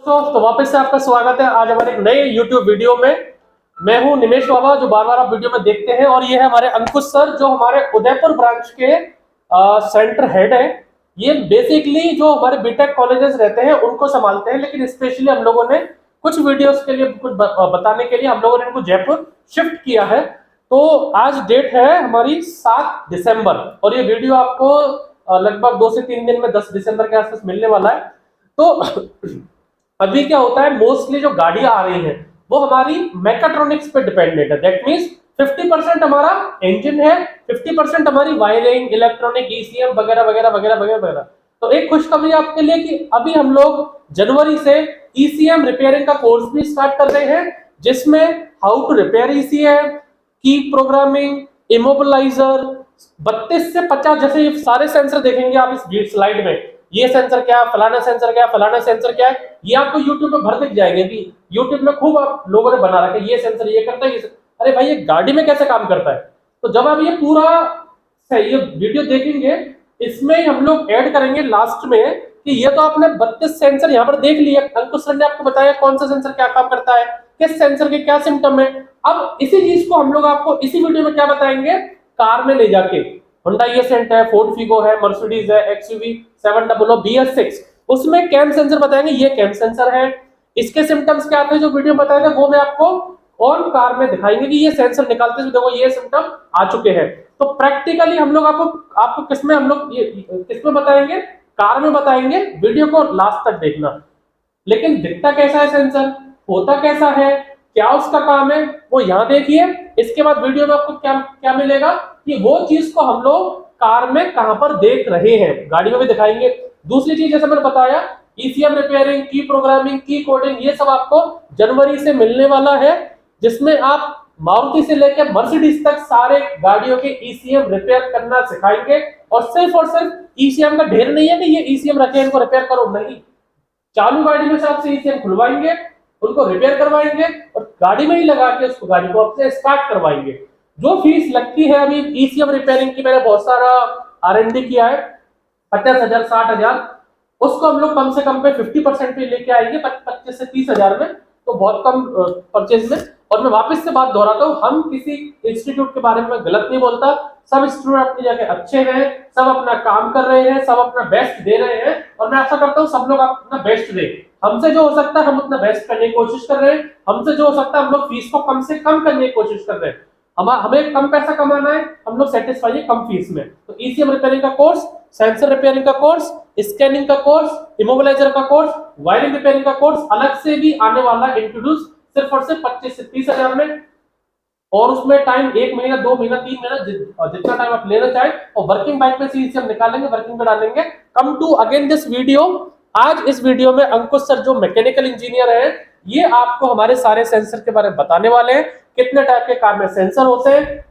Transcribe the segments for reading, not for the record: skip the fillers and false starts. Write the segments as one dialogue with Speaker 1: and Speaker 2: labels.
Speaker 1: दोस्तों, तो वापस से आपका स्वागत है आज हमारे एक नए YouTube वीडियो में। मैं हूं निमेश बाबा, जो बार बार आप वीडियो में देखते हैं, और ये है हमारे अंकुश सर, जो हमारे उदयपुर ब्रांच के सेंटर हेड है। ये बेसिकली जो हमारे बीटेक कॉलेजेस रहते हैं उनको संभालते हैं, लेकिन स्पेशली हम लोगों ने कुछ वीडियोस के लिए कुछ बताने के लिए हम लोगों ने इनको जयपुर शिफ्ट किया है। तो आज डेट है हमारी 7 दिसंबर, और ये वीडियो आपको लगभग 2 से 3 दिन में 10 दिसंबर के आसपास मिलने वाला है। तो अभी क्या होता है, मोस्टली जो गाड़ियां आ रही हैं वो हमारी मैकाट्रॉनिक्स पे डिपेंडेंट है। दैट मींस 50% हमारा इंजन है, 50% हमारी वायरिंग, इलेक्ट्रॉनिक, ईसीएम वगैरह वगैरह वगैरह वगैरह वगैरह। तो एक खुशखबरी आपके लिए कि अभी हम लोग जनवरी से ईसीएम रिपेयरिंग का कोर्स भी स्टार्ट कर रहे हैं, जिसमें हाउ टू रिपेयर ईसीएम, की प्रोग्रामिंग, इमोबिलाइजर, 32 से 50 जैसे ये सारे सेंसर देखेंगे आप इस स्लाइड में। ये सेंसर क्या, फलाना सेंसर क्या, फलाना सेंसर क्या है, ये आपको YouTube पे भर दिख जाएंगे कि YouTube में खूब आप लोगों ने बना रखा है, ये सेंसर ये करता है, अरे भाई ये गाड़ी में कैसे काम करता है। तो जब आप ये पूरा ये वीडियो देखेंगे, इसमें हम लोग ऐड करेंगे लास्ट में कि ये तो आपने 32 सेंसर यहाँ पर देख लिया, अंकुश सर ने आपको बताया कौन सा सेंसर क्या काम करता है, किस सेंसर के क्या सिम्टम है। अब इसी चीज को हम लोग आपको इसी वीडियो में क्या बताएंगे, कार में ले जाके। Hyundai Ascent है, फोर्ड फिगो है, मर्सिडीज है, XUV 700 BS6, उसमें कैम सेंसर बताएंगे, ये कैम सेंसर है। इसके सिम्टम्स क्या आते हैं जो वीडियो में बताए थे, वो मैं आपको ऑन कार में दिखाएंगे कि ये सेंसर निकालते हुए देखो ये सिम्टम आ चुके हैं। तो प्रैक्टिकली हम लोग आपको किसमें हम लोग ये किसमें बताएंगे, कार में बताएंगे। वीडियो को लास्ट तक देखना। लेकिन दिखता कैसा है सेंसर, होता कैसा है, क्या उसका काम है, वो यहाँ देखिए। इसके बाद वीडियो में आपको क्या क्या मिलेगा कि वो चीज को हम लोग कार में कहां पर देख रहे हैं, गाड़ी में भी दिखाएंगे। दूसरी चीज जैसे मैंने बताया, ईसीएम रिपेयरिंग, की प्रोग्रामिंग, की कोडिंग, ये सब आपको जनवरी से मिलने वाला है, जिसमें आप मारुति से लेकर मर्सिडीज तक सारे गाड़ियों के ईसीएम रिपेयर करना सिखाएंगे। और सिर्फ ईसीएम का ढेर नहीं है कि ये ईसीएम रखे इनको रिपेयर करो, नहीं। चालू गाड़ी में से आपसे ईसीएम खुलवाएंगे, उनको रिपेयर करवाएंगे, और गाड़ी में ही लगा के उसको गाड़ी को आपसे स्टार्ट करवाएंगे। जो फीस लगती है अभी ईसीएम रिपेयरिंग की, मैंने बहुत सारा R&D किया है, 50,000 60,000, उसको हम लोग कम से कम पे 50% पे लेके आएंगे, 25 से 30,000 में। तो बहुत कम परचेज में। और मैं वापस से बात दोहराता हूँ, हम किसी इंस्टीट्यूट के बारे में गलत नहीं बोलता, सब स्टूडेंट अपनी जगह अच्छे हैं, सब अपना काम कर रहे हैं, सब अपना बेस्ट दे रहे हैं, और मैं आशा करता हूँ सब लोग अपना बेस्ट दें। हमसे जो हो सकता है हम उतना बेस्ट करने की कोशिश कर रहे हैं, हमसे जो हो सकता है हम लोग फीस को कम से कम करने की कोशिश कर रहे हैं। हमें कम पैसा कमाना है, हम लोग सेटिस्फाई है कम फीस में। तो ईसीएम रिपेयरिंग का कोर्स, सेंसर रिपेयरिंग का कोर्स, स्कैनिंग का कोर्स, इमोबिलाइजर का कोर्स, वायरिंग रिपेयरिंग का कोर्स अलग से भी आने वाला इंट्रोड्यूस, सिर्फ और सिर्फ 25 से 30,000 में। और उसमें टाइम 1 महीना, 2 महीना, 3 महीना, जितना टाइम आप लेना चाहे, और वर्किंग बाइक पे से हम निकालेंगे, वर्किंग पे डालेंगे। Come to again this video. आज इस वीडियो में अंकुश सर जो मैकेनिकल इंजीनियर है, ये आपको हमारे सारे सेंसर के बारे में बताने वाले हैं। कितने टाइप के कार में सेंसर होते हैं,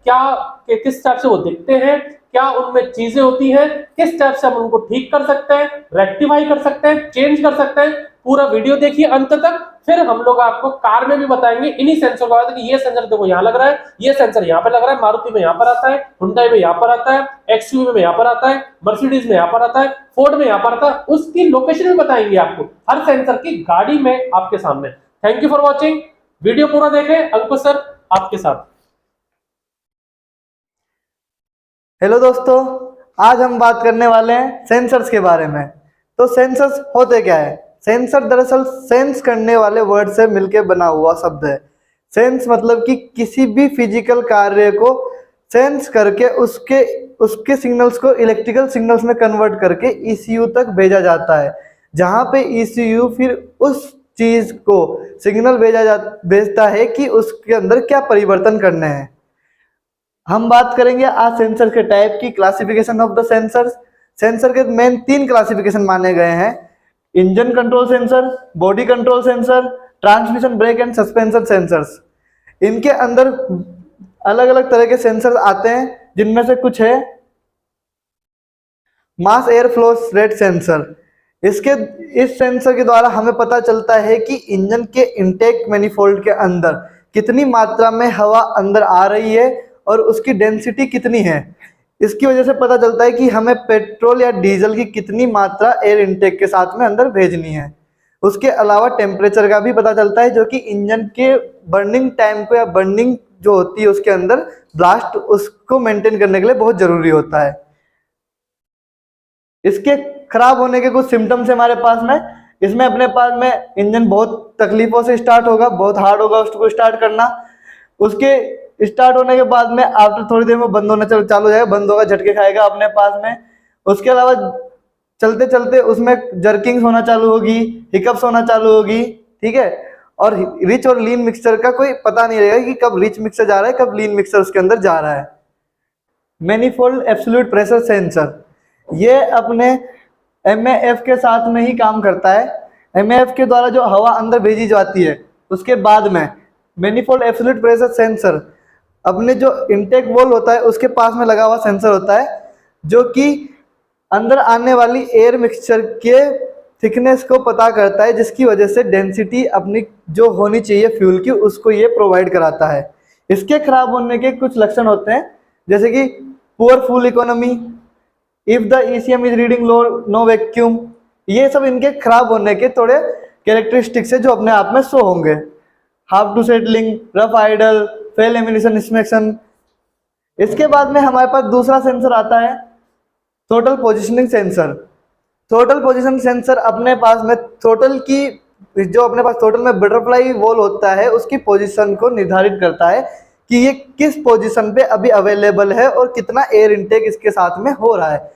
Speaker 1: किस टाइप से वो दिखते हैं, क्या उनमें चीजें होती हैं, किस टाइप से हम उनको ठीक कर सकते हैं, रेक्टिफाई कर सकते हैं, चेंज कर सकते हैं। पूरा वीडियो देखिए अंत तक, फिर हम लोग आपको कार में भी बताएंगे इन्हीं सेंसर को कि ये सेंसर देखो यहाँ लग रहा है, ये सेंसर यहाँ पे लग रहा है, मारुति में यहाँ पर आता है, हुंडई में यहाँ पर आता है, XUV में यहाँ पर आता है, मर्सिडीज में यहाँ पर आता है, फोर्ड में यहाँ पर आता है, उसकी लोकेशन भी बताएंगे आपको हर सेंसर की गाड़ी में आपके सामने। Thank you for watching, video पूरा देखें। अंकुश सर आपके साथ।
Speaker 2: हेलो दोस्तों, आज हम बात करने वाले हैं सेंसर्स के बारे में। तो सेंसर्स होते क्या है? सेंसर दरअसल सेंस करने वाले वर्ड से मिलकर बना हुआ शब्द है। सेंस मतलब कि किसी भी फिजिकल कार्य को सेंस करके उसके सिग्नल्स को इलेक्ट्रिकल सिग्नल्स में कन्वर्ट करके ECU तक भेजा जाता है, जहाँ पे ECU फिर उस चीज को सिग्नल भेजता है कि उसके अंदर क्या परिवर्तन करने हैं। हम बात करेंगे आज सेंसर के टाइप की, classification of the sensors. Sensor के मेन 3 क्लासिफिकेशन माने गए हैं: engine control sensor, body control sensor, transmission brake and suspension sensors. इनके अंदर अलग अलग तरह के सेंसर आते हैं, जिनमें से कुछ है mass air flow rate sensor. इस सेंसर के द्वारा हमें पता चलता है कि इंजन के इनटेक मैनिफोल्ड के अंदर कितनी मात्रा में हवा अंदर आ रही है और उसकी डेंसिटी कितनी है। इसकी वजह से पता चलता है कि हमें पेट्रोल या डीजल की कितनी मात्रा एयर इनटेक के साथ में अंदर भेजनी है। उसके अलावा टेम्परेचर का भी पता चलता है, जो कि इंजन के बर्निंग टाइम को या बर्निंग जो होती है उसके अंदर ब्लास्ट उसको मेंटेन करने के लिए बहुत जरूरी होता है। इसके खराब होने के कुछ सिम्टम्स है हमारे पास में। इसमें अपने पास में इंजन बहुत तकलीफों से स्टार्ट होगा, बहुत हार्ड होगा उसको स्टार्ट करना। उसके स्टार्ट होने के बाद में आफ्टर थोड़ी देर में बंद होना चालू हो जाएगा, बंद होगा, झटके खाएगा अपने पास में। उसके अलावा चलते चलते उसमें जर्किंग होना चालू होगी, हिकअप्स होना चालू होगी, ठीक है। और रिच और लीन मिक्सचर का कोई पता नहीं रहेगा कि कब रिच मिक्सचर जा रहा है, कब लीन मिक्सचर उसके अंदर जा रहा है। मैनिफोल्ड एब्सोल्यूट प्रेशर सेंसर, ये अपने MAF के साथ में ही काम करता है। MAF के द्वारा जो हवा अंदर भेजी जाती है उसके बाद में मैनिफोल्ड एब्सोल्यूट प्रेशर सेंसर अपने जो इनटेक वॉल्व होता है उसके पास में लगा हुआ सेंसर होता है, जो कि अंदर आने वाली एयर मिक्सचर के थिकनेस को पता करता है, जिसकी वजह से डेंसिटी अपनी जो होनी चाहिए फ्यूल की उसको ये प्रोवाइड कराता है। इसके खराब होने के कुछ लक्षण होते हैं, जैसे कि poor fuel economy, if the ECM is reading low, no vacuum, ये सब इनके खराब होने के थोड़े कैरेक्टरिस्टिक्स है जो अपने आप में शो होंगे। Half to settling, rough idle, fail emission inspection. इसके बाद में हमारे पास दूसरा सेंसर आता है total positioning sensor. Total position sensor अपने पास में टोटल की जो अपने पास टोटल में बटरफ्लाई वॉल होता है उसकी पोजीशन को निर्धारित करता है कि ये किस पोजीशन पे अभी अवेलेबल है और कितना एयर इनटेक इसके साथ में हो रहा है।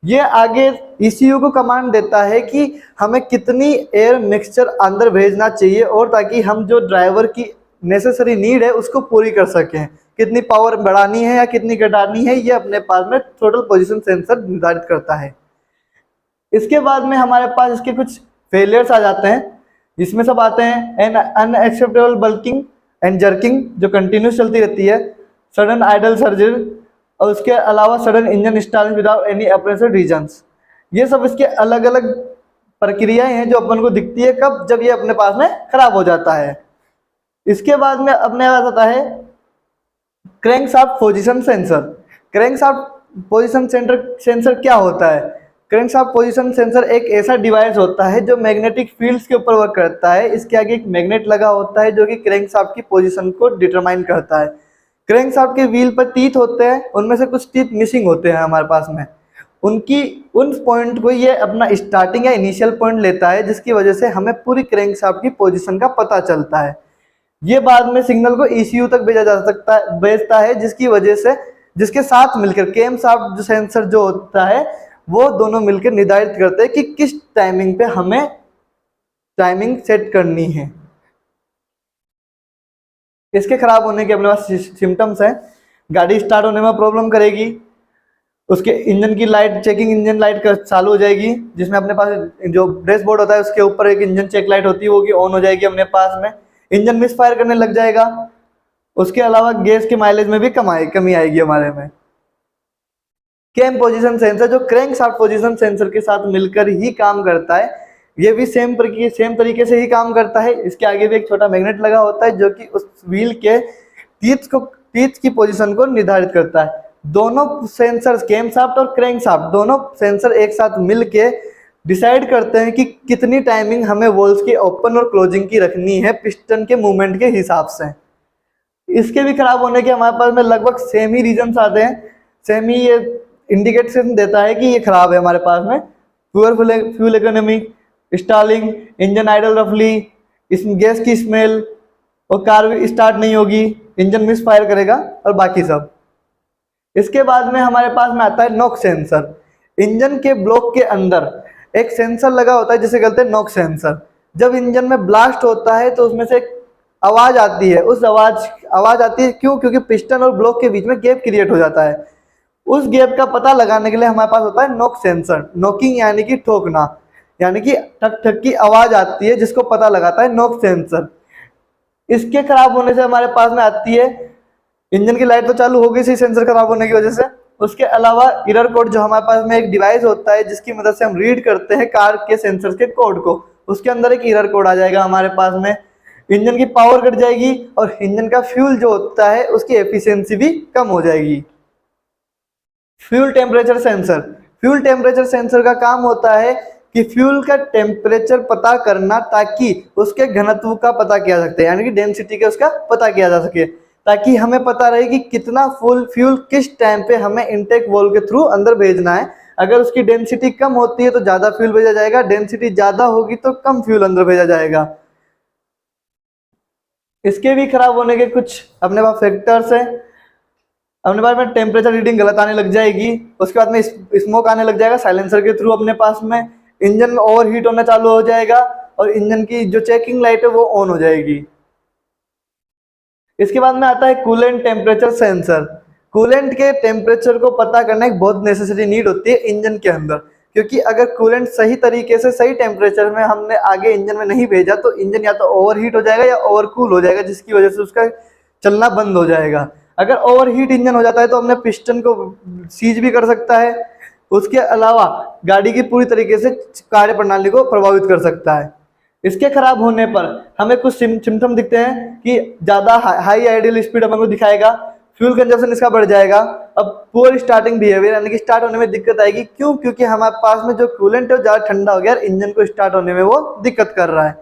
Speaker 2: ये आगे ECU को कमांड देता है कि हमें कितनी एयर मिक्सचर अंदर भेजना चाहिए, और ताकि हम जो ड्राइवर की नेसेसरी नीड है उसको पूरी कर सकें। कितनी पावर बढ़ानी है या कितनी घटानी है, ये अपने पास में टोटल पोजीशन सेंसर निर्धारित करता है। इसके बाद में हमारे पास इसके कुछ फेलियर्स आ जाते हैं, जिसमें सब आते हैं an unacceptable bucking and jerking जो कंटिन्यूस चलती रहती है, सडन आइडल सर्जरी, और उसके अलावा sudden engine start without any apprehensive reasons. ये सब इसके अलग अलग प्रक्रियाएं हैं जो अपन को दिखती है कब, जब ये अपने पास में खराब हो जाता है। इसके बाद में अपने पास आता है crankshaft position sensor. Crankshaft position sensor क्या होता है? क्रैंकशाफ्ट पोजीशन सेंसर एक ऐसा डिवाइस होता है जो मैग्नेटिक फील्ड्स के ऊपर वर्क करता है। इसके आगे एक मैग्नेट लगा होता है जो कि क्रैंकशाफ्ट की पोजीशन को डिटरमाइन करता है। क्रैंकशाफ्ट के व्हील पर टीथ होते हैं, उनमें से कुछ टीथ मिसिंग होते हैं हमारे पास में। उन पॉइंट को ये अपना स्टार्टिंग या इनिशियल पॉइंट लेता है, जिसकी वजह से हमें पूरी क्रैंकशाफ्ट की पोजीशन का पता चलता है। ये बाद में सिग्नल को ECU तक भेजता है, जिसकी वजह से जिसके साथ मिलकर कैमशाफ्ट जो सेंसर जो होता है वो दोनों मिलकर निर्धारित करते हैं कि किस टाइमिंग पे हमें टाइमिंग सेट करनी है। इसके खराब होने के अपने पास सिम्टम्स हैं। गाड़ी स्टार्ट होने में प्रॉब्लम करेगी, उसके इंजन की लाइट चेकिंग इंजन लाइट चालू हो जाएगी, जिसमें अपने पास जो डैशबोर्ड होता है उसके ऊपर एक इंजन चेक लाइट होती है वो कि ऑन हो जाएगी अपने पास में। इंजन मिसफायर करने लग जाएगा। उसके अलावा गैस के माइलेज में भी कमी आएगी हमारे में। कैम पोजीशन सेंसर जो क्रैंकशाफ्ट पोजीशन सेंसर के साथ मिलकर ही काम करता है, ये भी सेम तरीके से ही काम करता है। इसके आगे भी एक छोटा मैग्नेट लगा होता है जो कि उस व्हील के टीथ की पोजीशन को निर्धारित करता है। दोनों सेंसर कैमशाफ्ट और क्रैंकशाफ्ट दोनों सेंसर एक साथ मिलके डिसाइड करते हैं कि कितनी टाइमिंग हमें वॉल्व्स की ओपन और क्लोजिंग की रखनी है पिस्टन के मूवमेंट के हिसाब से। इसके भी खराब होने के हमारे पास में लगभग सेम ही रीजंस आते हैं। सेम ही ये इंडिकेशन देता है कि ये खराब है हमारे पास में। Poor fuel economy, stalling, engine idle रफली, इस गैस की स्मेल, और कार भी स्टार्ट नहीं होगी, इंजन मिसफायर करेगा और बाकी सब। इसके बाद में हमारे पास में आता है नॉक सेंसर। इंजन के ब्लॉक के अंदर एक सेंसर लगा होता है जिसे कहते हैं नॉक सेंसर। जब इंजन में ब्लास्ट होता है तो उसमें से आवाज आती है। उस आवाज आती है क्यों? क्योंकि पिस्टन और ब्लॉक के बीच में गैप क्रिएट हो जाता है। उस गैप का पता लगाने के लिए हमारे पास होता है नॉक सेंसर। नॉकिंग यानी कि ठोकना, यानी कि ठक ठक की आवाज आती है जिसको पता लगाता है नॉक सेंसर। इसके खराब होने से हमारे पास में आती है इंजन की लाइट तो चालू हो गई इसी सेंसर खराब होने की वजह से। उसके अलावा एरर कोड जो हमारे पास में एक डिवाइस होता है जिसकी मदद से हम रीड करते हैं कार के सेंसर के कोड को, उसके अंदर एक एरर कोड आ जाएगा हमारे पास में। इंजन की पावर घट जाएगी और इंजन का फ्यूल जो होता है उसकी एफिशिएंसी भी कम हो जाएगी। Fuel temperature sensor. Fuel temperature sensor का काम होता है कि फ्यूल का टेम्परेचर पता करना ताकि उसके घनत्व का पता किया जा सकता है, यानी कि डेंसिटी का उसका पता किया जा सके, ताकि हमें पता रहे कि कितना फुल फ्यूल किस टाइम पे हमें इनटेक वॉल्व के थ्रू अंदर भेजना है। अगर उसकी डेंसिटी कम होती है तो ज़्यादा फ्यूल भेजा जाएगा, डेंसिटी ज़्यादा होगी तो कम फ्यूल अंदर भेजा जाएगा। इसके भी खराब होने के कुछ अपने पास फैक्टर्स हैं। अपने पास में टेम्परेचर रीडिंग गलत आने लग जाएगी, उसके बाद में स्मोक आने लग जाएगा साइलेंसर के थ्रू अपने पास में, इंजन में ओवरहीट होना चालू हो जाएगा और इंजन की जो चेकिंग लाइट है वो ऑन हो जाएगी। इसके बाद में आता है कूलेंट टेम्परेचर सेंसर। कूलेंट के टेम्परेचर को पता करना एक बहुत नेसेसरी नीड होती है इंजन के अंदर, क्योंकि अगर कूलेंट सही तरीके से सही टेम्परेचर में हमने आगे इंजन में नहीं भेजा तो इंजन या तो ओवरहीट हो जाएगा या ओवरकूल हो जाएगा, जिसकी वजह से उसका चलना बंद हो जाएगा। अगर ओवरहीट इंजन हो जाता है तो अपने पिस्टन को सीज भी कर सकता है, उसके अलावा गाड़ी की पूरी तरीके से कार्य प्रणाली को प्रभावित कर सकता है। इसके खराब होने पर हमें कुछ सिम्टम दिखते हैं कि ज़्यादा हाई आइडियल स्पीड हमें को दिखाएगा, फ्यूल कंजप्शन इसका बढ़ जाएगा। अब पुअर स्टार्टिंग बिहेवियर, यानी कि स्टार्ट होने में दिक्कत आएगी। क्यों? क्योंकि हमारे पास में जो कूलेंट है वो ज़्यादा ठंडा हो गया और इंजन को स्टार्ट होने में वो दिक्कत कर रहा है।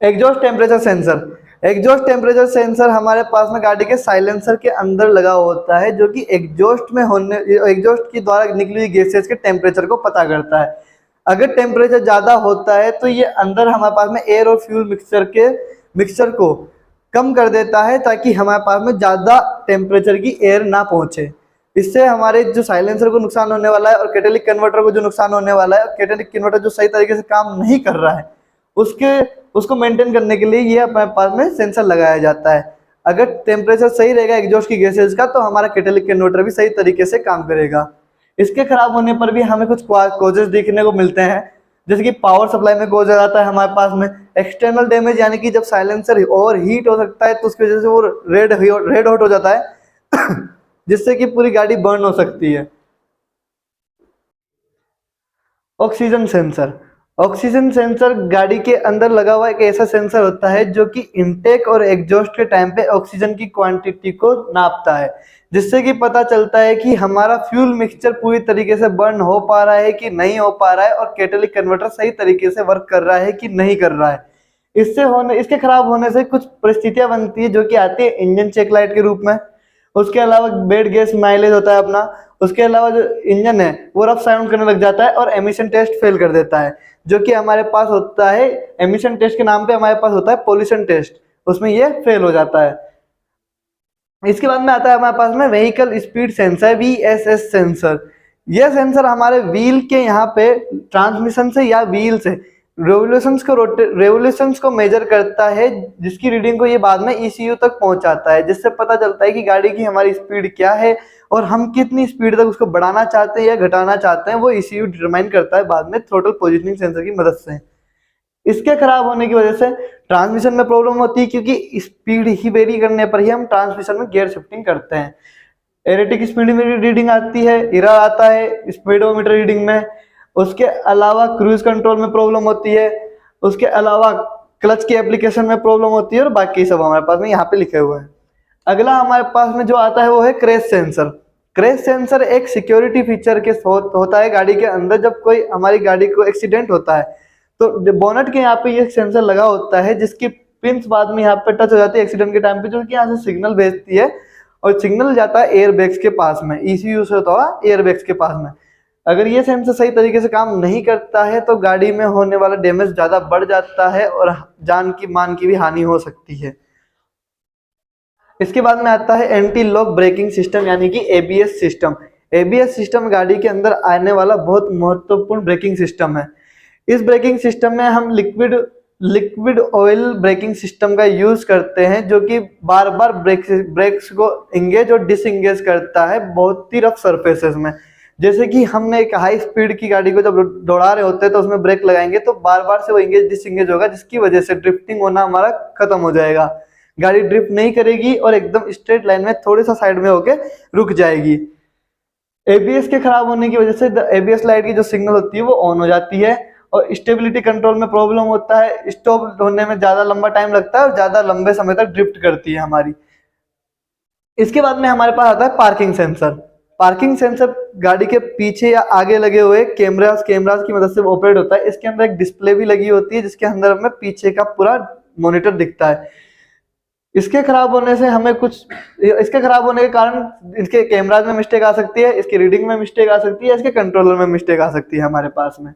Speaker 2: Exhaust temperature sensor. Exhaust temperature sensor हमारे पास में गाड़ी के साइलेंसर के अंदर लगा होता है, जो कि एग्जॉस्ट के द्वारा निकली हुई गैसेस के टेम्परेचर को पता करता है। अगर टेम्परेचर ज़्यादा होता है तो ये अंदर हमारे पास में एयर और फ्यूल मिक्सचर को कम कर देता है, ताकि हमारे पास में ज़्यादा टेम्परेचर की एयर ना पहुँचे। इससे हमारे जो साइलेंसर को नुकसान होने वाला है और कैटालिटिक कन्वर्टर को जो नुकसान होने वाला है, और कैटालिटिक कन्वर्टर जो सही तरीके से काम नहीं कर रहा है उसको मेंटेन करने के लिए ये हमारे पास में सेंसर लगाया जाता है। अगर टेम्परेचर सही रहेगा एग्जॉस्ट की गैसेज का तो हमारा कैटालिटिक कन्वर्टर भी सही तरीके से काम करेगा। इसके खराब होने पर भी हमें कुछ कॉजेज देखने को मिलते हैं, जैसे कि पावर सप्लाई में कॉज आ जाता है हमारे पास में एक्सटर्नल डैमेज, यानी कि जब साइलेंसर ओवर हीट हो सकता है तो उसकी वजह से वो रेड हॉट हो जाता है जिससे कि पूरी गाड़ी बर्न हो सकती है। Oxygen sensor. ऑक्सीजन सेंसर गाड़ी के अंदर लगा हुआ एक ऐसा सेंसर होता है जो कि इनटेक और एग्जॉस्ट के टाइम पे ऑक्सीजन की क्वांटिटी को नापता है, जिससे कि पता चलता है कि हमारा फ्यूल मिक्सचर पूरी तरीके से बर्न हो पा रहा है कि नहीं हो पा रहा है, और कैटालिटिक कन्वर्टर सही तरीके से वर्क कर रहा है कि नहीं कर रहा है। इसके खराब होने से कुछ परिस्थितियां बनती है जो कि आती है इंजन चेक लाइट के रूप में। उसके अलावा बेड गैस माइलेज होता है अपना। उसके अलावा जो इंजन है वो रफ साउंड करने लग जाता है और एमिशन टेस्ट फेल कर देता है, जो कि हमारे पास होता है एमिशन टेस्ट के नाम पे हमारे पास होता है पोल्यूशन टेस्ट, उसमें ये फेल हो जाता है। इसके बाद में आता है हमारे पास में vehicle speed sensor, VSS sensor. यह सेंसर हमारे व्हील के यहाँ पे ट्रांसमिशन से या व्हील से रेवोल्यूशंस को मेजर करता है, जिसकी रीडिंग को ये बाद में ECU तक पहुंचाता है, जिससे पता चलता है कि गाड़ी की हमारी स्पीड क्या है और हम कितनी स्पीड तक उसको बढ़ाना चाहते हैं या घटाना चाहते हैं, वो ECU डिटरमाइन करता है बाद में थ्रोटल पोजीशनिंग सेंसर की मदद से। इसके खराब होने की वजह से ट्रांसमिशन में प्रॉब्लम होती है, क्योंकि स्पीड ही वेरी करने पर ही हम ट्रांसमिशन में गियर शिफ्टिंग करते हैं। एरेटिक स्पीड में रीडिंग आती है, एरर आता है स्पीडोमीटर रीडिंग में। उसके अलावा क्रूज कंट्रोल में प्रॉब्लम होती है। उसके अलावा क्लच की एप्लीकेशन में प्रॉब्लम होती है, और बाकी सब हमारे पास में यहाँ पे लिखे हुए हैं। अगला हमारे पास में जो आता है वो है क्रैश सेंसर। क्रैश सेंसर एक सिक्योरिटी फीचर के होता है गाड़ी के अंदर। जब कोई हमारी गाड़ी को एक्सीडेंट होता है तो बोनट के यहाँ पे ये सेंसर लगा होता है, जिसकी पिंस बाद में यहाँ पे टच हो जाती है एक्सीडेंट के टाइम पे, जो कि यहाँ से सिग्नल भेजती है और सिग्नल जाता है एयरबैग्स के पास में, ECU से होता हुआ एयरबैग्स के पास में। अगर ये सेंसर सही तरीके से काम नहीं करता है तो गाड़ी में होने वाला डैमेज ज्यादा बढ़ जाता है और जान की मान की भी हानि हो सकती है। इसके बाद में आता है एंटी लॉक ब्रेकिंग सिस्टम, यानी कि ABS सिस्टम। ABS सिस्टम गाड़ी के अंदर आने वाला बहुत महत्वपूर्ण ब्रेकिंग सिस्टम है। इस ब्रेकिंग सिस्टम में हम लिक्विड ऑयल ब्रेकिंग सिस्टम का यूज करते हैं, जो कि बार बार ब्रेक्स को इंगेज और डिसएंगेज करता है बहुत ही रफ सरफेसेस में। जैसे कि हमने एक हाई स्पीड की गाड़ी को जब दौड़ा रहे होते हैं तो उसमें ब्रेक लगाएंगे तो बार बार से वो इंगेज डिसएंगेज होगा, जिसकी वजह से ड्रिफ्टिंग होना हमारा खत्म हो जाएगा। गाड़ी ड्रिफ्ट नहीं करेगी और एकदम स्ट्रेट लाइन में थोड़ी सा साइड में होके रुक जाएगी। ABS के खराब होने की वजह से ABS लाइट की जो सिग्नल होती है वो ऑन हो जाती है और स्टेबिलिटी कंट्रोल में प्रॉब्लम होता है। स्टॉप होने में ज्यादा लंबा टाइम लगता है और ज्यादा लंबे समय तक ड्रिफ्ट करती है हमारी। इसके बाद में हमारे पास आता है पार्किंग सेंसर। पार्किंग सेंसर गाड़ी के पीछे या आगे लगे हुए कैमरास की मदद से ऑपरेट होता है। इसके अंदर एक डिस्प्ले भी लगी होती है जिसके अंदर हमें पीछे का पूरा मॉनिटर दिखता है। इसके खराब होने से हमें इसके खराब होने के कारण इसके कैमराज में मिस्टेक आ सकती है, इसकी रीडिंग में मिस्टेक आ सकती है, इसके कंट्रोलर में मिस्टेक आ सकती है हमारे पास में।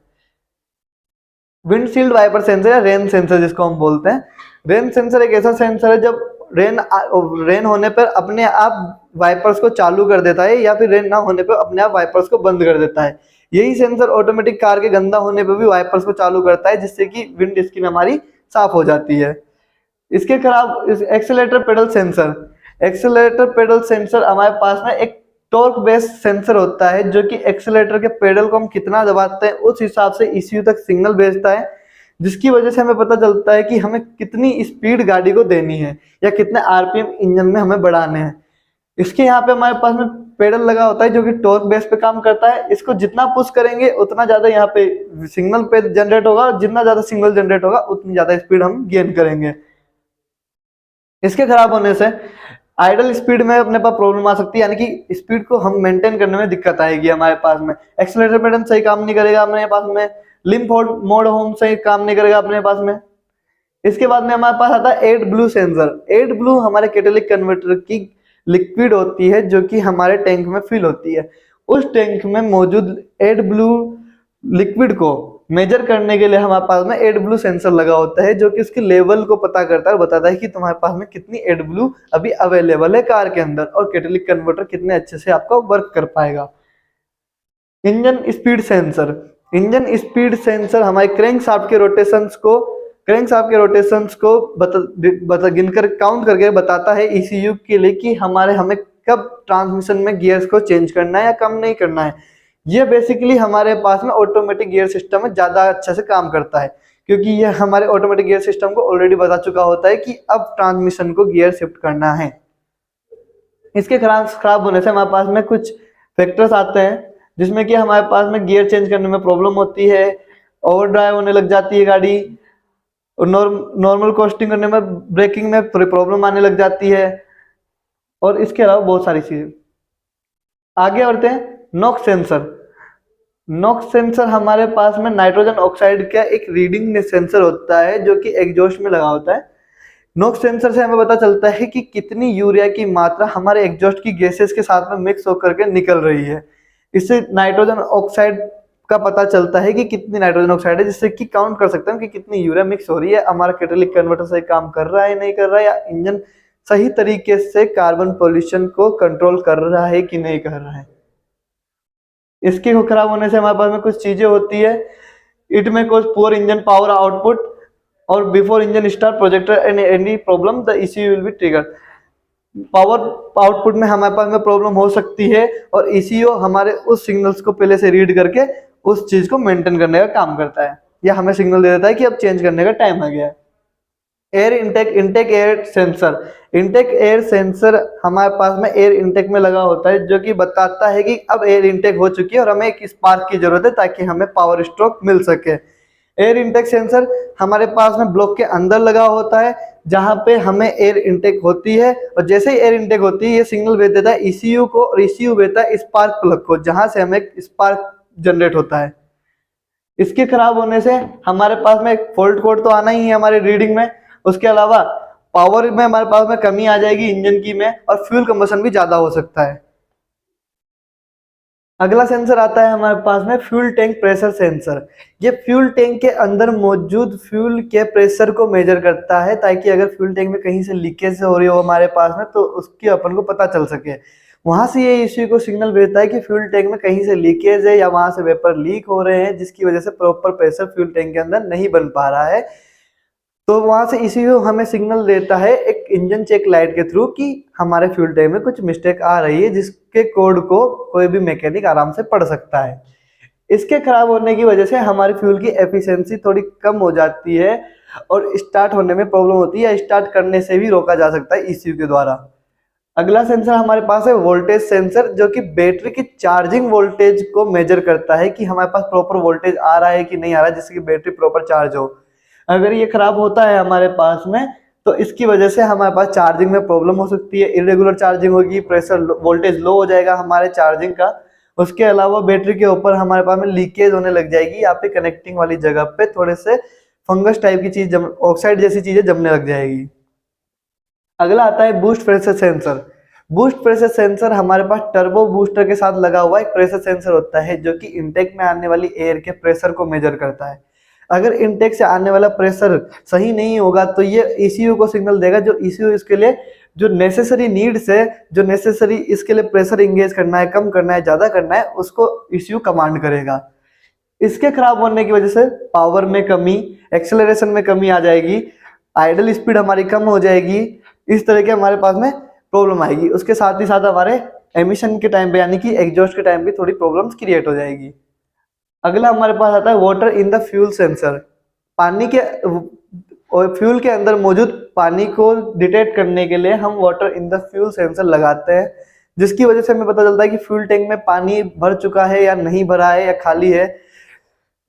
Speaker 2: विंडशील्ड वाइपर सेंसर या रेन सेंसर जिसको हम बोलते हैं। रेन सेंसर एक ऐसा सेंसर है जब रेन होने पर अपने आप वाइपर्स को चालू कर देता है या फिर रेन ना होने पर अपने आप वाइपर्स को बंद कर देता है। यही सेंसर ऑटोमेटिक कार के गंदा होने पर भी वाइपर्स को चालू करता है जिससे कि विंड स्क्रीन हमारी साफ हो जाती है। इसके खराब एक्सेलेरेटर पेडल सेंसर हमारे पास में एक टॉर्क बेस्ड सेंसर होता है जो कि एक्सेलेरेटर के पेडल को हम कितना दबाते हैं उस हिसाब से ECU तक सिग्नल भेजता है, जिसकी वजह से हमें पता चलता है कि हमें कितनी स्पीड गाड़ी को देनी है या कितने RPM इंजन में हमें बढ़ाने हैं। इसके यहाँ पे हमारे पास में पेडल लगा होता है जो कि टॉर्क बेस पे काम करता है। इसको जितना पुश करेंगे उतना ज्यादा यहाँ पे सिग्नल पे जनरेट होगा और जितना ज्यादा सिग्नल जनरेट होगा उतनी ज्यादा स्पीड हम गेन करेंगे। इसके खराब होने से आइडल स्पीड में अपने पास प्रॉब्लम आ सकती है, यानी कि स्पीड को हम मेंटेन करने में दिक्कत आएगी हमारे पास में। एक्सेलरेटर पेडल सही काम नहीं करेगा अपने पास में, लिम्प मोड होम सही काम नहीं करेगा अपने पास में। इसके बाद में हमारे पास आता है AdBlue सेंसर। AdBlue हमारे कैटालिटिक कन्वर्टर की लिक्विड होती है जो कि हमारे टैंक में फिल होती है। उस टैंक में मौजूद AdBlue लिक्विड को मेजर करने के लिए हमारे पास में AdBlue सेंसर लगा होता है जो कि उसके लेवल को पता करता है और बताता है कि तुम्हारे पास में कितनी AdBlue अभी अवेलेबल है कार के अंदर और कैटालिटिक कन्वर्टर कितने अच्छे से आपका वर्क कर पाएगा। इंजन स्पीड सेंसर हमारे क्रैंकशाफ्ट के रोटेशंस को गिनकर काउंट करके बताता है ECU के लिए कि हमें कब ट्रांसमिशन में गियर्स को चेंज करना है या कम नहीं करना है। ये बेसिकली हमारे पास में ऑटोमेटिक गियर सिस्टम में ज्यादा अच्छे से काम करता है क्योंकि ये हमारे ऑटोमेटिक गियर सिस्टम को ऑलरेडी बता चुका होता है कि अब ट्रांसमिशन को गियर शिफ्ट करना है। इसके खराब होने से हमारे पास में कुछ फैक्टर्स आते हैं जिसमें कि हमारे पास में गियर चेंज करने में प्रॉब्लम होती है, ओवरड्राइव होने लग जाती है गाड़ी, और नॉर्मल कोस्टिंग करने में ब्रेकिंग में प्रॉब्लम आने लग जाती है और इसके अलावा बहुत सारी चीजें। आगे बढ़ते हैं। नॉक्स सेंसर हमारे पास में नाइट्रोजन ऑक्साइड का एक रीडिंग सेंसर होता है जो कि एग्जॉस्ट में लगा होता है। नॉक्स सेंसर से हमें पता चलता है कि कितनी यूरिया की मात्रा हमारे एग्जॉस्ट की गैसेस के साथ में मिक्स होकर के निकल रही है। इससे नाइट्रोजन ऑक्साइड का पता चलता है कि कितनी नाइट्रोजन ऑक्साइड है, जिससे कि काउंट कर सकते हैं कि कितनी यूरिया मिक्स हो रही है, हमारा कैटालिटिक कन्वर्टर सही काम कर रहा है नहीं कर रहा है, या इंजन सही तरीके से कार्बन पॉल्यूशन को कंट्रोल कर रहा है कि नहीं कर रहा है। इसके खराब होने से हमारे पास में कुछ चीजें होती है। It may cause poor engine power output और before engine start projector any problem the ECU will be trigger. Power output में हमारे पास में प्रॉब्लम हो सकती है और ECU हमारे उस सिग्नल्स को पहले से रीड करके उस चीज को मेंटेन करने का काम करता है या हमें सिग्नल दे देता है कि अब चेंज करने का टाइम आ गया है। एयर इंटेक एयर सेंसर हमारे पास में एयर इंटेक में लगा होता है जो कि बताता है कि अब एयर इंटेक हो चुकी है और हमें एक स्पार्क की जरूरत है ताकि हमें पावर स्ट्रोक मिल सके। एयर इंटेक सेंसर हमारे पास में ब्लॉक के अंदर लगा होता है जहां पे हमें एयर इंटेक होती है और जैसे ही एयर इंटेक होती है ये सिग्नल भेज देता है ECU को और ECU भेजता है स्पार्क प्लग को जहां से हमें स्पार्क जनरेट होता है। इसके खराब होने से हमारे पास में एक फॉल्ट कोड तो आना ही है हमारे रीडिंग में, उसके अलावा पावर में हमारे पास में कमी आ जाएगी इंजन की में और फ्यूल कंबशन भी ज्यादा हो सकता है। अगला सेंसर आता है हमारे पास में फ्यूल टैंक प्रेशर सेंसर। ये फ्यूल टैंक के अंदर मौजूद फ्यूल के प्रेशर को मेजर करता है ताकि अगर फ्यूल टैंक में कहीं से लीकेज हो रही हो हमारे पास में तो उसकी अपन को पता चल सके। वहां से ये ECU को सिग्नल भेजता है कि फ्यूल टैंक में कहीं से लीकेज है या वहां से वेपर लीक हो रहे हैं जिसकी वजह से प्रॉपर प्रेशर फ्यूल टैंक के अंदर नहीं बन पा रहा है। तो वहां से ECU हमें सिग्नल देता है एक इंजन चेक लाइट के थ्रू कि हमारे फ्यूल टैंक में कुछ मिस्टेक आ रही है जिसके कोड को कोई भी मैकेनिक आराम से पढ़ सकता है। इसके खराब होने की वजह से हमारी फ्यूल की एफिशिएंसी थोड़ी कम हो जाती है और स्टार्ट होने में प्रॉब्लम होती है या स्टार्ट करने से भी रोका जा सकता है ECU के द्वारा। अगला सेंसर हमारे पास है वोल्टेज सेंसर जो कि बैटरी की चार्जिंग वोल्टेज को मेजर करता है कि हमारे पास प्रॉपर वोल्टेज आ रहा है कि नहीं आ रहा है जिससे कि बैटरी प्रॉपर चार्ज हो। अगर ये खराब होता है हमारे पास में तो इसकी वजह से हमारे पास चार्जिंग में प्रॉब्लम हो सकती है, इरेगुलर चार्जिंग होगी, प्रेशर वोल्टेज लो हो जाएगा हमारे चार्जिंग का। उसके अलावा बैटरी के ऊपर हमारे पास में लीकेज होने लग जाएगी, यहाँ पे कनेक्टिंग वाली जगह पे थोड़े से फंगस टाइप की चीज, ऑक्साइड जैसी चीजें जमने लग जाएगी। अगला आता है boost pressure sensor. Boost pressure sensor हमारे पास टर्बो बूस्टर के साथ लगा हुआ एक प्रेशर सेंसर होता है, जो कि इनटेक में आने वाली एयर के प्रेशर को मेजर करता है। अगर इनटेक से आने वाला प्रेशर सही नहीं होगा तो ये ईसीयू को सिग्नल देगा, जो ईसीयू इसके लिए जो नेसेसरी नीड्स है, जो नेसेसरी इसके लिए प्रेशर इंगेज करना है, कम करना है, ज्यादा करना है, उसको ईसीयू कमांड करेगा। इसके खराब होने की वजह से पावर में कमी, एक्सेलरेशन में कमी आ जाएगी, आइडल स्पीड हमारी कम हो जाएगी, इस तरह के हमारे पास में प्रॉब्लम आएगी। उसके साथ ही साथ हमारे एमिशन के टाइम पे यानी कि एग्जॉस्ट के टाइम पे थोड़ी प्रॉब्लम्स क्रिएट हो जाएगी। अगला हमारे पास आता है water in the fuel sensor. पानी के और फ्यूल के अंदर मौजूद पानी को डिटेक्ट करने के लिए हम water in the fuel sensor लगाते हैं, जिसकी वजह से हमें पता चलता है कि फ्यूल टैंक में पानी भर चुका है या नहीं भरा है या खाली है,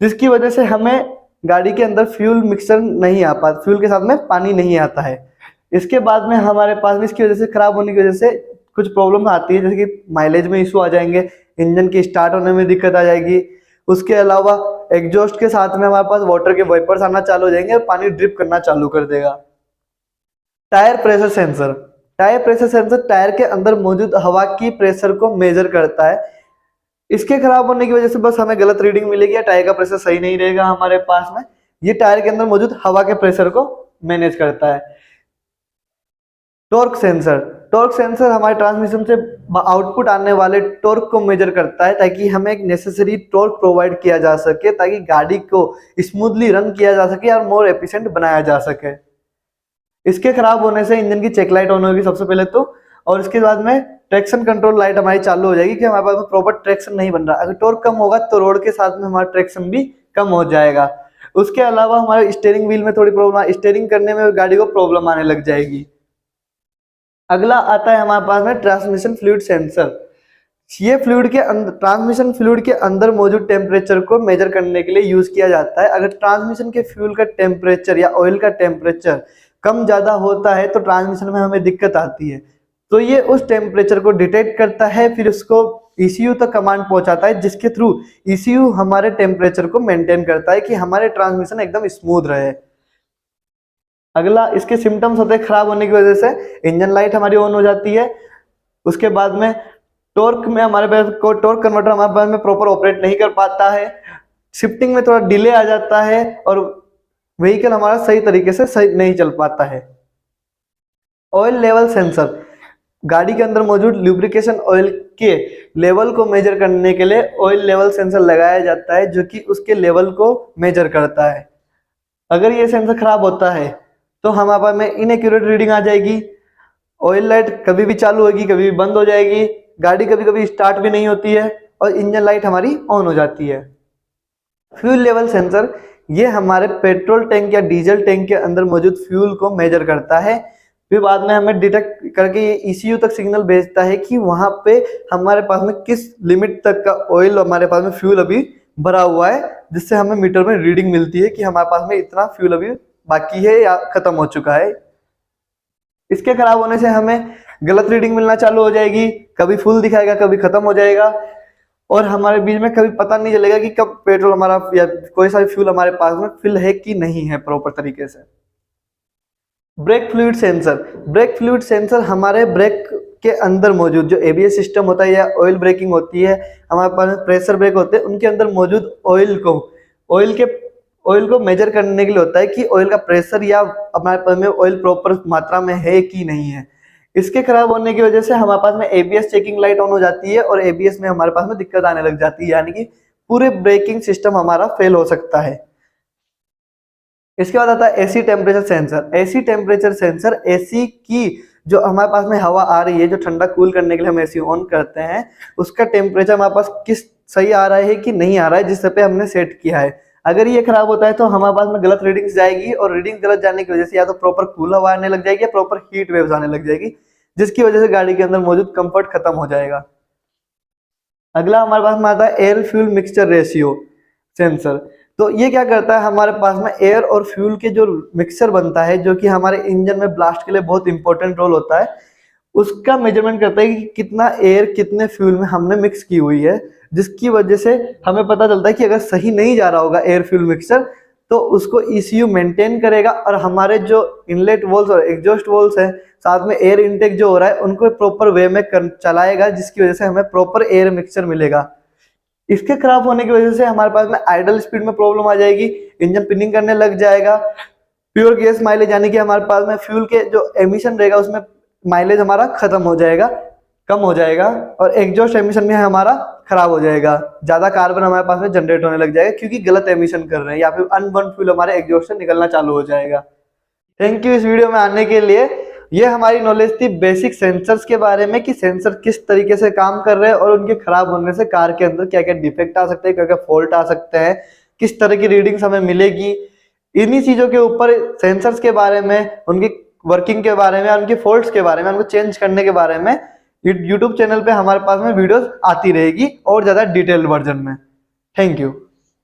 Speaker 2: जिसकी वजह से हमें गाड़ी के अंदर फ्यूल मिक्सर नहीं आ पाता, फ्यूल के साथ में पानी नहीं आता है। इसके बाद में हमारे पास भी इसकी वजह से खराब होने की वजह से कुछ प्रॉब्लम आती है, जैसे कि माइलेज में इशू आ जाएंगे, इंजन की स्टार्ट होने में दिक्कत आ जाएगी। उसके अलावा एग्जॉस्ट के साथ में हमारे पास वाटर के वाइपर्स आना चालू हो जाएंगे और पानी ड्रिप करना चालू कर देगा। Tyre pressure sensor. Tyre pressure sensor tyre के अंदर मौजूद हवा की प्रेशर को मेजर करता है। इसके खराब होने की वजह से बस हमें गलत रीडिंग मिलेगी या टायर का प्रेशर सही नहीं रहेगा हमारे पास में। ये टायर के अंदर मौजूद हवा के प्रेशर को मैनेज करता है। Torque sensor. टॉर्क सेंसर हमारे ट्रांसमिशन से आउटपुट आने वाले टॉर्क को मेजर करता है, ताकि हमें एक नेसेसरी टॉर्क प्रोवाइड किया जा सके, ताकि गाड़ी को स्मूथली रन किया जा सके और मोर एफिशिएंट बनाया जा सके। इसके खराब होने से इंजन की चेक लाइट ऑन होगी सबसे पहले तो, और इसके बाद में ट्रैक्शन कंट्रोल लाइट हमारी चालू हो जाएगी कि हमारे पास प्रॉपर ट्रैक्शन नहीं बन रहा। अगर टॉर्क कम होगा तो रोड के साथ में हमारा ट्रैक्शन भी कम हो जाएगा। उसके अलावा हमारे स्टीयरिंग व्हील में थोड़ी प्रॉब्लम, स्टीयरिंग करने में गाड़ी को प्रॉब्लम आने लग जाएगी। अगला आता है हमारे पास में ट्रांसमिशन फ्लूइड सेंसर। ये फ्लूइड के अंदर, ट्रांसमिशन फ्लूइड के अंदर मौजूद टेम्परेचर को मेजर करने के लिए यूज किया जाता है। अगर ट्रांसमिशन के फ्यूल का टेम्परेचर या ऑयल का टेम्परेचर कम ज्यादा होता है तो ट्रांसमिशन में हमें दिक्कत आती है, तो ये उस टेम्परेचर को डिटेक्ट करता है, फिर उसको ईसीयू तक कमांड पहुंचाता है, जिसके थ्रू ईसीयू हमारे टेम्परेचर को मेंटेन करता है कि हमारे ट्रांसमिशन एकदम स्मूथ रहे। अगला इसके सिम्टम्स होते हैं खराब होने की वजह से इंजन लाइट हमारी ऑन हो जाती है। उसके बाद में टॉर्क में हमारे पास टॉर्क कन्वर्टर हमारे पास में प्रॉपर ऑपरेट नहीं कर पाता है, शिफ्टिंग में थोड़ा डिले आ जाता है और व्हीकल हमारा सही तरीके से सही नहीं चल पाता है। Oil level sensor. गाड़ी के अंदर मौजूद लुब्रिकेशन ऑयल के लेवल को मेजर करने के लिए ऑयल लेवल सेंसर लगाया जाता है, जो कि उसके लेवल को मेजर करता है। अगर ये सेंसर खराब होता है तो हमारे पास में इनएक्यूरेट रीडिंग आ जाएगी, ऑयल लाइट कभी भी चालू होगी कभी भी बंद हो जाएगी, गाड़ी कभी कभी स्टार्ट भी नहीं होती है और इंजन लाइट हमारी ऑन हो जाती है। फ्यूल लेवल सेंसर, ये हमारे पेट्रोल टैंक या डीजल टैंक के अंदर मौजूद फ्यूल को मेजर करता है, फिर बाद में हमें डिटेक्ट करके ये ईसीयू तक सिग्नल भेजता है कि वहां पे हमारे पास में किस लिमिट तक का ऑयल हमारे पास में फ्यूल अभी भरा हुआ है, जिससे हमें मीटर में रीडिंग मिलती है कि हमारे पास में इतना फ्यूल अभी बाकी है या खत्म हो चुका है। इसके खराब होने से हमें गलत रीडिंग मिलना चालू हो जाएगी, कभी फुल दिखाएगा कभी खत्म हो जाएगा और हमारे बीच में कभी पता नहीं चलेगा कि कब पेट्रोल हमारा या कोई सा फ्यूल हमारे पास में फिल है कि नहीं है प्रॉपर तरीके से। Brake fluid sensor. Brake fluid sensor हमारे ब्रेक के अंदर मौजूद जो एबीएस सिस्टम होता है या ऑयल ब्रेकिंग होती है, हमारे पास प्रेशर ब्रेक होते हैं, उनके अंदर मौजूद ऑयल को मेजर करने के लिए होता है कि ऑयल का प्रेशर या हमारे पास में ऑयल प्रॉपर मात्रा में है कि नहीं है। इसके खराब होने की वजह से हमारे पास में एबीएस चेकिंग लाइट ऑन हो जाती है और एबीएस में हमारे पास में दिक्कत आने लग जाती है, यानी कि पूरे ब्रेकिंग सिस्टम हमारा फेल हो सकता है। इसके बाद आता है AC temperature sensor. AC temperature sensor, AC की जो हमारे पास में हवा आ रही है, जो ठंडा कूल करने के लिए हम एसी ऑन करते हैं, उसका टेम्परेचर हमारे पास किस सही आ रहा है कि नहीं आ रहा है, जिस पे हमने सेट किया है। अगर ये खराब होता है तो हमारे पास में गलत रीडिंग्स जाएगी और रीडिंग गलत जाने की वजह से या तो प्रॉपर कूल हवा आने लग जाएगी या प्रॉपर हीट वेव्स आने लग जाएगी, जिसकी वजह से गाड़ी के अंदर मौजूद कंफर्ट खत्म हो जाएगा। अगला हमारे पास में आता है air fuel mixture ratio sensor. तो ये क्या करता है, हमारे पास में एयर और फ्यूल के जो मिक्सचर बनता है, जो कि हमारे इंजन में ब्लास्ट के लिए बहुत इंपॉर्टेंट रोल होता है, उसका मेजरमेंट करता है कि कितना एयर कितने फ्यूल में हमने मिक्स की हुई है, जिसकी वजह से हमें पता चलता है कि अगर सही नहीं जा रहा होगा एयर फ्यूल मिक्सचर तो उसको ECU मेंटेन करेगा और हमारे जो इनलेट वॉल्स और एग्जॉस्ट वॉल्स है, साथ में एयर इनटेक जो हो रहा है, उनको प्रॉपर वे में चलाएगा, जिसकी वजह से हमें प्रॉपर एयर मिक्सचर मिलेगा। इसके खराब होने की वजह से हमारे पास में आइडल स्पीड में प्रॉब्लम आ जाएगी, इंजन पिनिंग करने लग जाएगा, प्योर गैस माइलेज यानी कि हमारे पास में फ्यूल के जो एमिशन रहेगा उसमें माइलेज हमारा खत्म हो जाएगा, कम हो जाएगा, और एग्जॉस्ट एमिशन में हमारा खराब हो जाएगा, ज्यादा कार्बन हमारे पास में जनरेट होने लग जाएगा क्योंकि गलत एमिशन कर रहे हैं, या फिर अनबर्न फ्यूल हमारे एग्जॉस्ट से निकलना चालू हो जाएगा। थैंक यू इस वीडियो में आने के लिए। ये हमारी नॉलेज थी बेसिक सेंसर्स के बारे में कि सेंसर किस तरीके से काम कर रहे हैं और उनके खराब होने से कार के अंदर क्या क्या डिफेक्ट आ सकते हैं, क्या क्या फॉल्ट आ सकते हैं, किस तरह की रीडिंग्स हमें मिलेगी। इन्हीं चीजों के ऊपर सेंसर्स के बारे में, उनकी वर्किंग के बारे में, उनके फॉल्ट्स के बारे में, उनको चेंज करने के बारे में यूट्यूब चैनल पे हमारे पास में वीडियोस आती रहेगी और ज्यादा डिटेल्ड वर्जन में। Thank you.